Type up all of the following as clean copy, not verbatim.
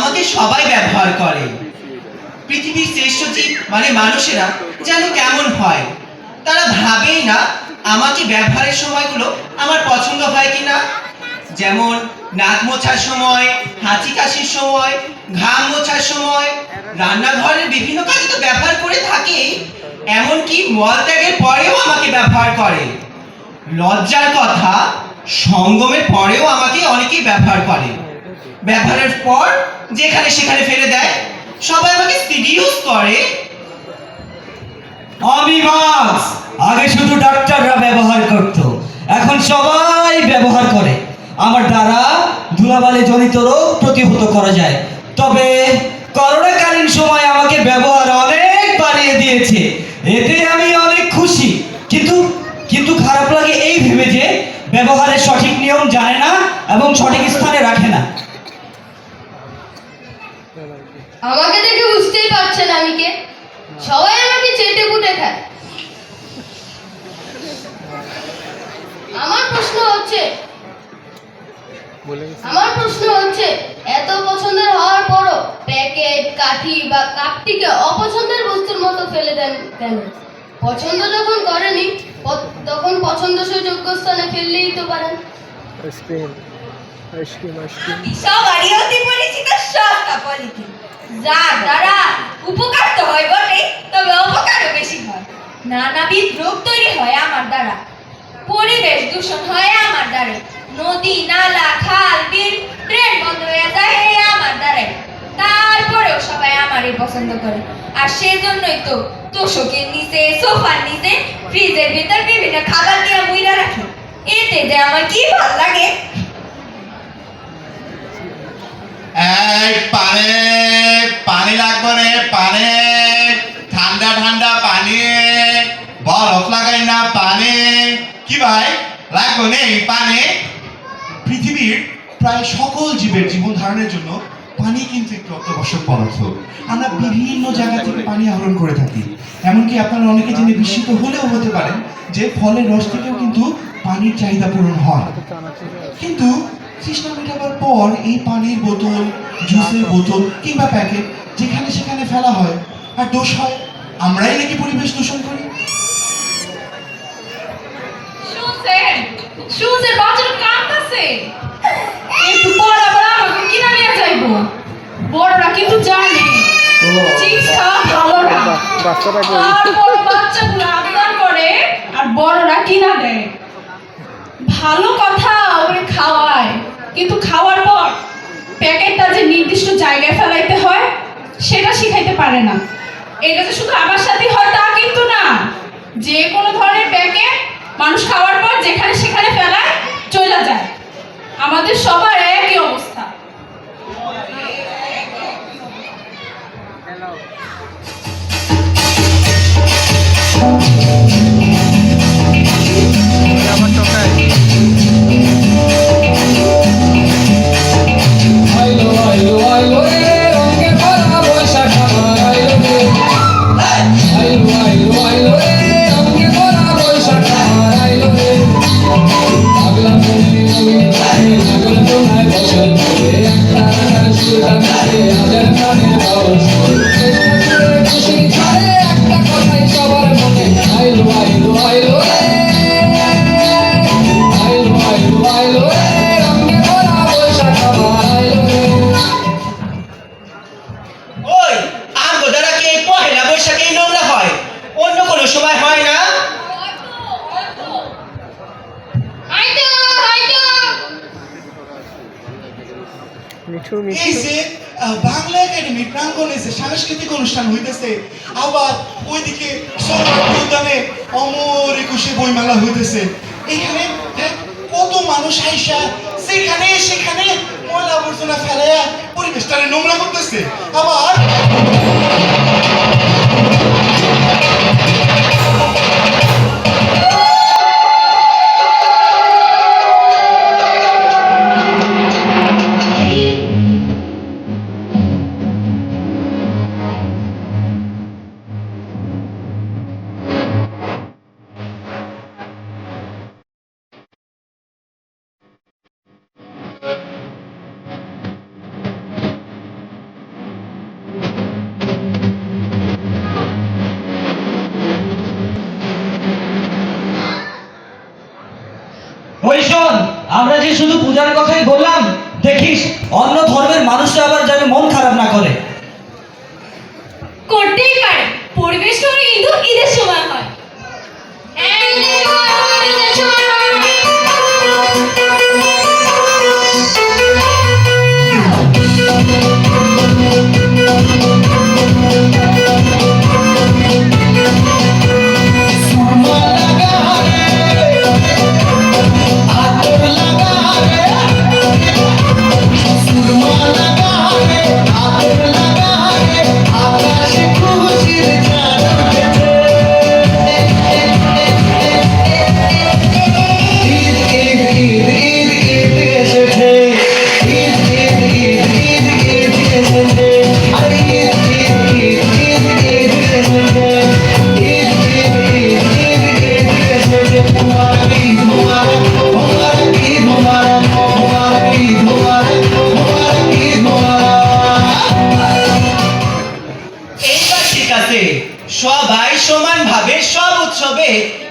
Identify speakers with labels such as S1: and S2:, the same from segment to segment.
S1: আমাকে সবাই ব্যবহার করে। পৃথিবীর শ্রেষ্ঠ জীব মানে মানুষেরা যেন কেমন হয়, তারা ভাবেই না আমাকে ব্যবহারের সময়গুলো আমার পছন্দ হয় কিনা। যেমন নাক মোছার সময়, হাঁচি কাশির সময়, ঘাম মোছার সময়, রান্নাঘরের বিভিন্ন কাজে তো ব্যবহার করে থাকেই, এমনকি মল ত্যাগের পরেও আমাকে ব্যবহার করে। লজ্জার কথা, সঙ্গমের পরেও আমাকে অনেকেই ব্যবহার করে। ব্যবহারের পর যেখানে সেখানে ফেলে দেয়, সবাই আমাকে সিরিয়াস করে।
S2: আমি মাছ আগে শুধু ডাক্তাররা ব্যবহার করত, এখন সবাই ব্যবহার করে। আমার দ্বারা ধুলাবালি জনিত রোগ প্রতিহত করা যায়। তবে করোনাকালীন সময় আমাকে ব্যবহার অনেক বাড়িয়ে দিয়েছে, এতে আমি অনেক খুশি। কিন্তু কিন্তু খারাপ লাগে এই ভেবে যে ব্যবহারের সঠিক নিয়ম জানে না এবং সঠিক স্থানে রাখে না।
S3: আমাকে দেখে বুঝতেই পারছেন আমি কে। সবাই আমাকে চেটে পুটে খায়। আমার প্রশ্ন হচ্ছে এত পছন্দের হওয়ার পরও প্যাকেট, কাঠি বা কাপটিকে অপছন্দের বস্তুর মতো ফেলে দেন কেন? পছন্দ যখন করেনি তখন পছন্দসই স্থানে ফেললেই তো পারেন।
S4: সবারই অতি পরিচিত সস্তা পলিথিন, যার দ্বারা উপকার তো হয় বটে, তবে অপকারও বেশি হয়। নানাবিধ রোগ তৈরি হয় আমার দ্বারা, পরিবেশ দূষণ হয় আমার দ্বারা, নদী নালা খাল বিল ট্রেন বন্ধ হয়ে যায় আমার দ্বারাই। তারপরেও সবাই আমারই পছন্দ করে, আর সেজন্যই তো তোষকের নিচে, সোফার নিচে, ফ্রিজের ভিতর বিভিন্ন খাবার দিয়ে মুইরা রাখে। এতে যে আমার কি ভাল লাগে।
S5: এই পানি পানি লাগবে রে, পানি ঠান্ডা ঠান্ডা পানি, বরফ লাগাই না পানি। কি ভাই লাগবে নেই পানি? পৃথিবীর প্রায় সকল জীবের জীবন ধারণের জন্য পানি কিন্তু একটু অত্যাবশ্যক পদার্থ। আমরা বিভিন্ন জায়গা থেকে পানি আহরণ করে থাকি। এমনকি আপনারা অনেকে জেনে বিস্মিত হলেও হতে পারেন যে ফলের রস থেকেও কিন্তু পানির চাহিদা পূরণ হয়। কিন্তু তৃষ্ণা মেটাবার পর এই পানির বোতল, জুসের বোতল কিংবা প্যাকেট যেখানে সেখানে ফেলা হয়, আর দোষ হয় আমরাই নাকি পরিবেশ দূষণ করি।
S3: শুনছেন বাজার কাঁদতেছে, একটু পর আবার আমাকে কিনা নিয়ে যাইবো। বড়রা কিন্তু জানে চিপস খাওয়া ভালো না, আর বড় বাচ্চাগুলো আবদার করে আর বড়রা কিনা দেয়। ভালো কথা ওরে খাওয়ায়, কিন্তু খাওয়ার পর প্যাকেটটা যে নির্দিষ্ট জায়গায় ফেলাইতে হয় সেটা শিখাইতে পারে না। এটা যে শুধু আমার সাথে হয় তা কিন্তু না, যে কোনো ধরনের প্যাকেট মানুষ খাওয়ার পর যেখানে সেখানে ফেলায় চলে যায়। আমাদের সবার একই অবস্থা।
S1: ওই আমগো দ্বারা কি এই পহেলা বৈশাখে নোংরা হয়? অন্য কোনো সময় হয় না?
S5: এই যে বাংলা একাডেমি প্রাঙ্গণে যে সাংস্কৃতিক অনুষ্ঠান হইতেছে, আবার ওইদিকে সরকার উদ্যানে অমর একুশে বইমেলা হইতেছে, এখানে কত মানুষ আইসা সেখানে সেখানে ময়লা আবর্জনা ফেলে পরিবেশটারে নোংরা করতেছে। আবার
S2: আমরা যে শুধু পূজার কথাই বললাম, দেখিস অন্য ধর্মের মানুষরা আবার যেন মন খারাপ না করে।
S3: করতেই পারে, পরিবেশ করে কিন্তু ঈদের সময় হয়। হ্যাঁ, ঈদের সময় হয়, ঈদের সময় হয়।
S1: এইবার ঠিক আছে, সবাই সমানভাবে সব উৎসবে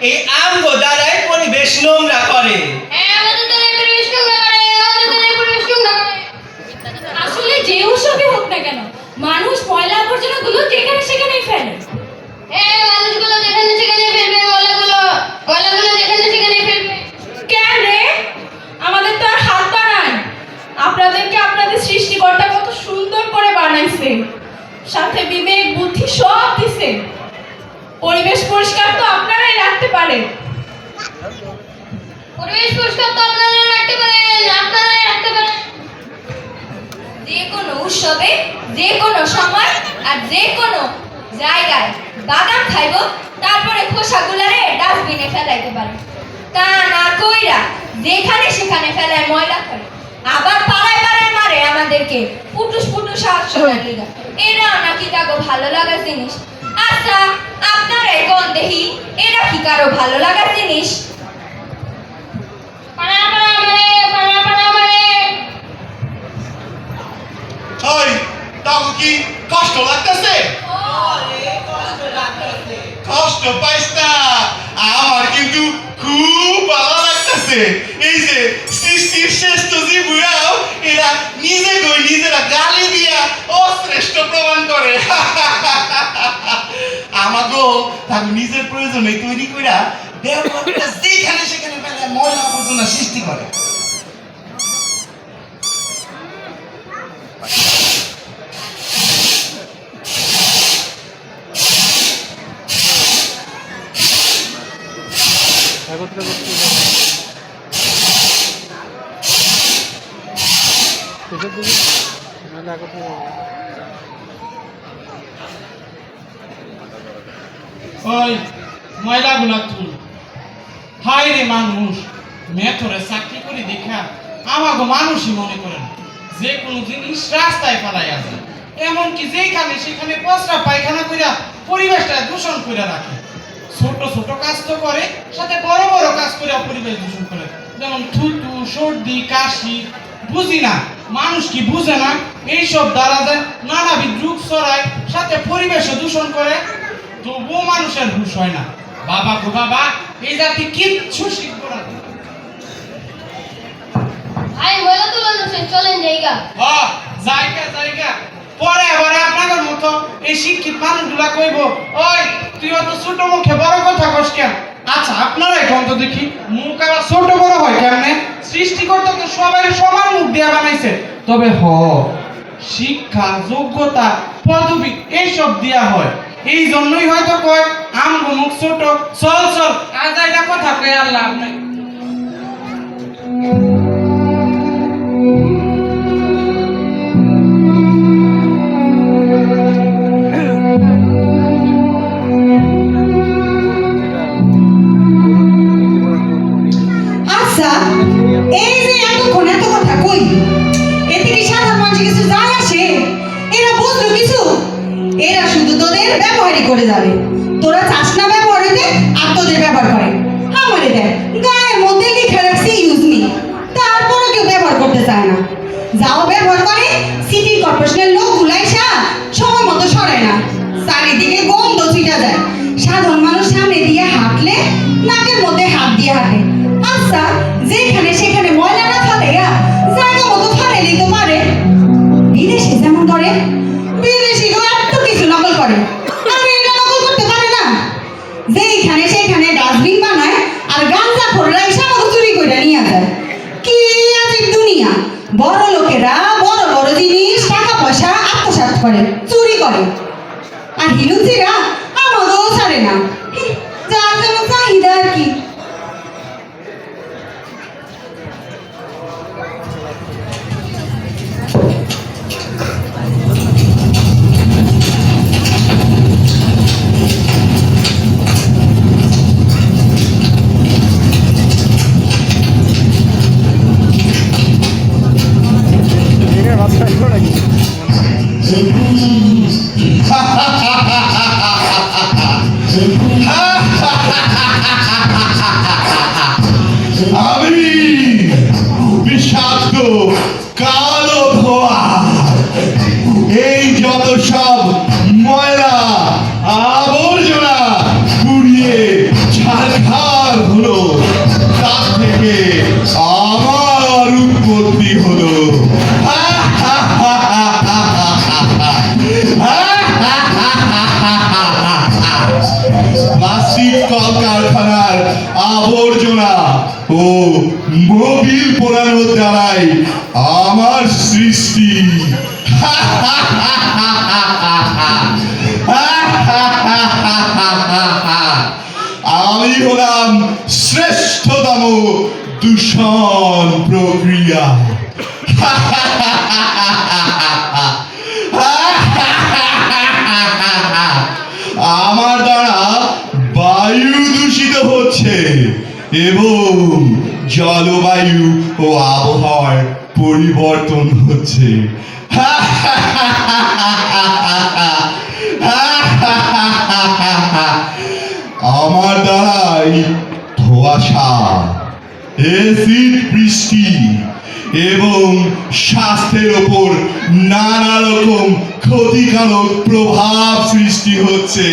S1: এই আমগো দ্বারাই পরিবেশ নোংরা করে।
S3: হ্যাঁ, আমাদের দ্বারা এই পরিবেশ নোংরা করে, আমাদের দ্বারা এই পরিবেশ নোংরা করে। আসলে যে উৎসবই হোক না কেন, মানুষ ময়লা আবর্জনাগুলো যেখানে সেখানেই ফেলে। হ্যাঁ, মানুষগুলো যেখানে সেখানে ফেলবে, ময়লাগুলো যেখানে সেখানে ফেলবে। কেন রে? আমাদের তো আর হাত পা নাই। আপনাদেরকে আপনাদের সৃষ্টিকর্তা কত সুন্দর করে বানাইছে, সাথে বিবেক বুদ্ধি সব দিছে। পরিবেশ পরিষ্কার তো আপনারাই রাখতে পারেন। পরিবেশ পরিষ্কার তো আপনারাই রাখতে পারেন, আপনারাই রাখতে পারেন।
S4: যে কোনো উৎসবে, যে কোনো সময় আর যে কোনো জায়গায় বাদাম খাইব, তারপরে খোসাগুলারে ডাস্টবিনে ফেলাইতে পারে। তা না কইরা যেখানে সেখানে ফেলায় ময়লা করে, আবার পাড়ায় পাড়ায় মারে আমাদেরকে পুটুস পুটুস হাসনের লিগা। এরা নাকি তাকে ভালো লাগার জিনিস। আচ্ছা, আপনারাই কোন দেখি, এরা কি কারো ভালো লাগার জিনিস?
S3: পাড়া পাড়া মারে, পাড়া পাড়া মারে।
S5: ওই তাও কি কষ্ট লাগতেছে? কষ্ট পাইস না, আমার কিন্তু খুব ভালো লাগতেছে। এই যে সৃষ্টির শ্রেষ্ঠ জীবরাও এরা নিজেরা গালি দিয়া অশ্রেষ্ঠ প্রমাণ করে। আমাগো তাকে নিজের প্রয়োজনে তৈরি কইরা ব্যবহার করে যেখানে সেখানে ফেলে ময়লা আবর্জনা সৃষ্টি করে।
S6: ওই ময়লাগুলা তুল। হাই রে মানুষ, মেথরে চাকরি করে দেখা আমাকে মানুষই মনে করে না। যে কোনো জিনিস রাস্তায় ফেলাই আছে, এমনকি যেখানে সেখানে পচরা পায়খানা কইরা পরিবেশটা দূষণ করে রাখে। ছোট ছোট কাজ তো করে, সাথে বড় বড় কাজ করে পরিবেশ দূষণ করে, যেমন থুতু, সর্দি, কাশি। বুঝি না মানুষ কি বুঝে না এইসব দ্বারা যে নানাবিধ রোগ ছড়ায়, সাথে পরিবেশও দূষণ করে, তবুও মানুষের হুঁশ হয় না। বাবা গো বাবা, এই জাতি কিচ্ছু শিখবো না।
S3: ভাই ময়লা তুলানো শেষ, চলেন জায়গা।
S6: জায়গা পরে আবার আপনাদের মতো এই শিক্ষিত মানুষগুলা কইব, ওই তুই অত ছোট মুখে বড় কথা কস কেন? আচ্ছা, আপনারাই কোন তো দেখি, মুখ আবার ছোট বড় হয় কেমনে? সৃষ্টিকর্তা তো সবাই সমান মুখ দিয়ে বানাইছে। তবে শিক্ষা, যোগ্যতা, পদবি এইসব দিয়া হয়। এই জন্যই হয়তো কয় আমগো মুখ ছোট। চল আজ এটা কথা কই আল্লাহ আপনি।
S7: আচ্ছা, এই যে এতক্ষণ এত কথা কই, এতে কি সাধারণ মানুষের কিছু যায় আসে? এরা বুঝলো কিছু? এরা শুধু তোদের ব্যবহারই করে যাবে। তোরা চাস না ব্যবহার হইতে, আর তোদের ব্যবহার করে। আমারে দেখ, গায়ের মধ্যে লিখে রাখছি ইউজ মি, তারপরও কেউ ব্যবহার করতে চায় না। যাও ব্যবহার করে, সিটি কর্পোরেশনের লোকগুলো এসে সময় মতো সরায় না, চারিদিকে গন্ধ ছিটা যায়। সাধারণ মানুষ সামনে দিয়ে হাঁটলে নাকের মধ্যে হাত দিয়ে হাঁটে। আচ্ছা, যেখানে সেখানে ময়লা করে? বিদেশি গো এত কিছু নকল করে, আর এটা নকল করতে পারে না? যেইখানে সেইখানে ডাস্টবিন বানায় আর গাঞ্জা খোররা এসে আমাকে চুরি করে নিয়ে যায়। কি আজব দুনিয়া! বড় লোকেরা বড় বড় জিনিস টাকা পয়সা আত্মসাৎ করে, চুরি করে, আর হিলুচিরা আমাকেও ছাড়ে না। যার যেমন চাহিদা আর কি।
S5: আমি বিষাক্ত কালো ধোঁয়া, এই যত সব ময়লা আবর্জনা পুড়িয়ে ছারখার হলো, তার থেকে আমার উৎপত্তি হলো। প্লাস্টিক কলকারখানার আবর্জনা ও মোবিল পোড়ানোর দ্বারাই আমার সৃষ্টি। আমি হলাম শ্রেষ্ঠতম দূষণ প্রক্রিয়া। আমার দ্বারা বায়ু দূষিত হচ্ছে এবং জলবায়ু ও আবহাওয়ার পরিবর্তন হচ্ছে। আমার দ্বারাই ধোঁয়াশা, এসিড বৃষ্টি এবং স্বাস্থ্যের ওপর নানা রকম ক্ষতিকারক প্রভাব সৃষ্টি হচ্ছে।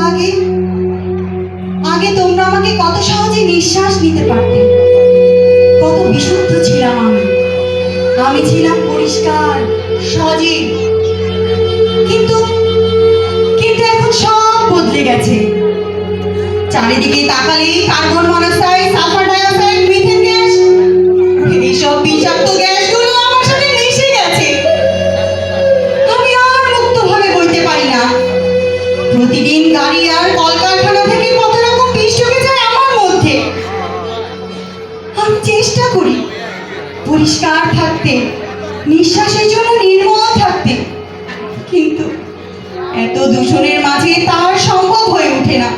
S7: আগে আগে তোমরা আমাকে কত সহজে নিঃশ্বাস নিতে পারতে, কত বিশুদ্ধ ছিলাম আমি। আমি ছিলাম পরিষ্কার সজীব, কিন্তু কিন্তু এখন সব বদলে গেছে। চারিদিকে তাকালেই carbon monoxide, sulphur dioxide, methane gas, এইসব বিষাক্ত গ্যাসগুলো আমার সাথে মিশে গেছে। আমি আর মুক্তভাবে বইতে পারি না। প্রতিদিন গাড়ি আর কলকারখানা থেকে কত রকম বিষ ঢুকে যায় আমার মধ্যে। আমি চেষ্টা করি পরিষ্কার থাকতে, নিঃশ্বাসের জন্য নির্মল থাকতে, কিন্তু এত দূষণের মাঝে তার সম্ভব হয়ে ওঠে না।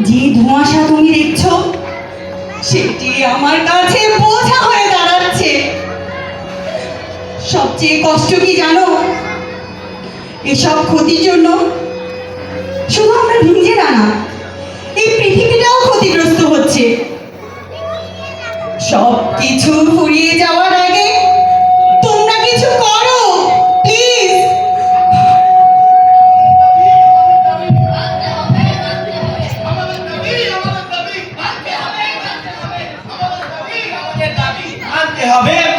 S7: যে ধোঁয়াশা তুমি দেখছো, সেটি আমার কাছে বোঝা হয়ে দাঁড়াচ্ছে। সবচেয়ে কষ্ট কি জানো? এসব ক্ষতির জন্য শুধু আমরা নিজেরা না, এই পৃথিবীটাও ক্ষতিগ্রস্ত হচ্ছে। সব কিছু ফুরিয়ে যাওয়ার আগে তোমরা কিছু করো প্লিজ।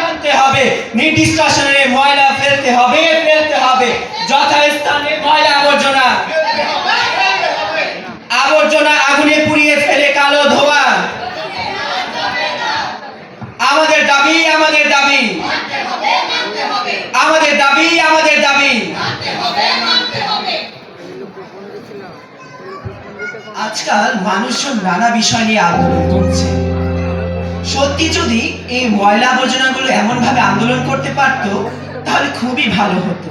S1: মানতে হবে, নির্দিষ্ট স্থানে ময়লা ফেলতে হবে, যথাস্থানে ময়লা আবর্জনা আগুনে পুড়িয়ে ফেলে কালো ধোঁয়া। আমাদের দাবি, আজকাল মানুষজন নানা বিষয় নিয়ে আন্দোলন করছে। সত্যি যদি এই ময়লা আবর্জনাগুলো এমন ভাবে আন্দোলন করতে পারতো, তাহলে খুবই ভালো হতো।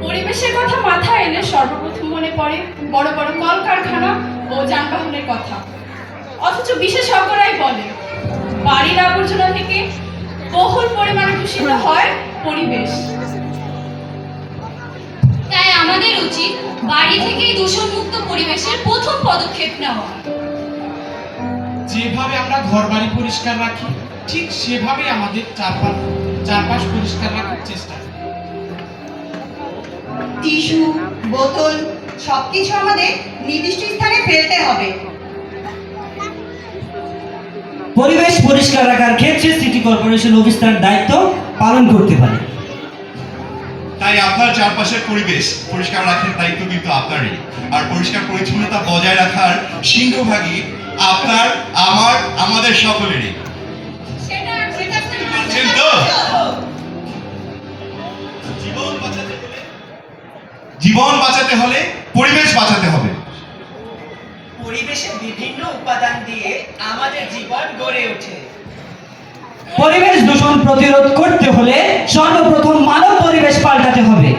S3: পরিবেশের কথা মাথায় এলে সর্বপ্রথম মনে পড়ে বড় বড় কলকারখানা ও যানবাহনের কথা। অথচ বিশেষজ্ঞরাই বলে বাড়ির আবর্জনা থেকে বহুল পরিমাণে দূষিত হয় পরিবেশ। উচিত বাড়ি থেকেই দূষণমুক্ত পরিবেশের প্রথম পদক্ষেপ নেওয়া।
S6: যেভাবে আমরা ঘর বাড়ি পরিষ্কার রাখি ঠিক সেভাবে আমাদের চারপাশ পরিষ্কার রাখার চেষ্টা করি।
S7: টিস্যু, বোতল সবকিছু আমাদের নির্দিষ্ট স্থানে ফেলতে হবে।
S2: পরিবেশ পরিষ্কার রাখার ক্ষেত্রে সিটি কর্পোরেশন অফিস তার দায়িত্ব পালন করতে পারে।
S5: তাই আপনার চারপাশের পরিবেশ পরিষ্কার রাখার দায়িত্ব কিন্তু আপনারই। আর পরিষ্কার পরিচ্ছন্নতা বজায় রাখার সিংহভাগই আপনার, আমার, আমাদের সকলেরই। পারছেন তো? জীবন বাঁচাতে হলে পরিবেশ বাঁচাতে হবে।
S1: পরিবেশের বিভিন্ন উপাদান দিয়ে আমাদের জীবন গড়ে ওঠে।
S2: পরিবেশ দূষণ প্রতিরোধ করতে হলে সর্বপ্রথম মানব পরিবেশ পাল্টাতে হবে।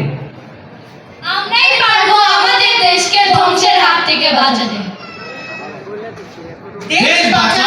S3: আমরাই পারবো আমাদের দেশকে ধ্বংসের হাত থেকে বাঁচাতে।
S1: দেশ বাঁচাতে